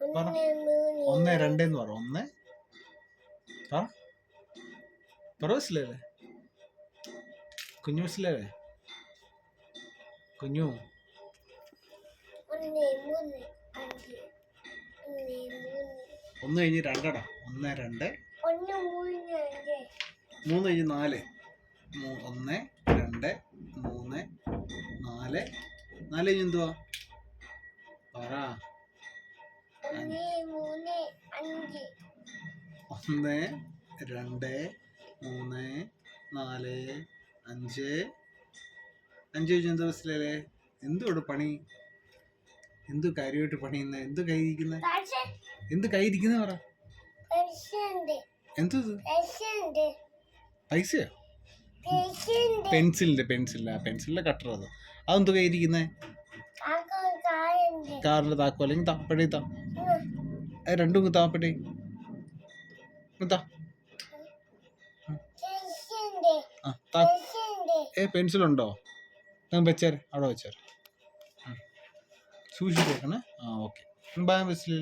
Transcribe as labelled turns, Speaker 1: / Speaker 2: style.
Speaker 1: പറ 1 2 എന്ന് പറ 1 പറ പറ മനസ്സിലായില്ലേ കുഞ്ഞു മനസ്സിലായില്ലേ കുഞ്ഞു 1 കഴിഞ്ഞ് 2 1 2 3 കഴിഞ്ഞ് 4 1 2 3 4 4 കഴിഞ്ഞ് എന്തുവാ പറ 1 2 3 4 5 5 കഴിഞ്ഞ് എന്താ മനസ്സിലായില്ലേ എന്തുവിടെ പണി എന്ത് കാര്യമായിട്ട് പണിയുന്നത് എന്ത് കൈയിരിക്കുന്നത് എന്ത് കൈയിരിക്കുന്ന പറ എന്ത് പൈസയോ പെൻസിലിന്റെ കട്ടർ അതെന്ത് കൈയിരിക്കുന്നേ കാറിന്റെ താക്കോ അല്ലെങ്കിൽ താപ്പടേ താ രണ്ടും താപ്പടേ പെൻസിലുണ്ടോ വെച്ചേരെ അവിടെ വെച്ചേരെ സൂക്ഷിച്ചേക്കണേ ഓക്കെ ബാ ബസ്സിൽ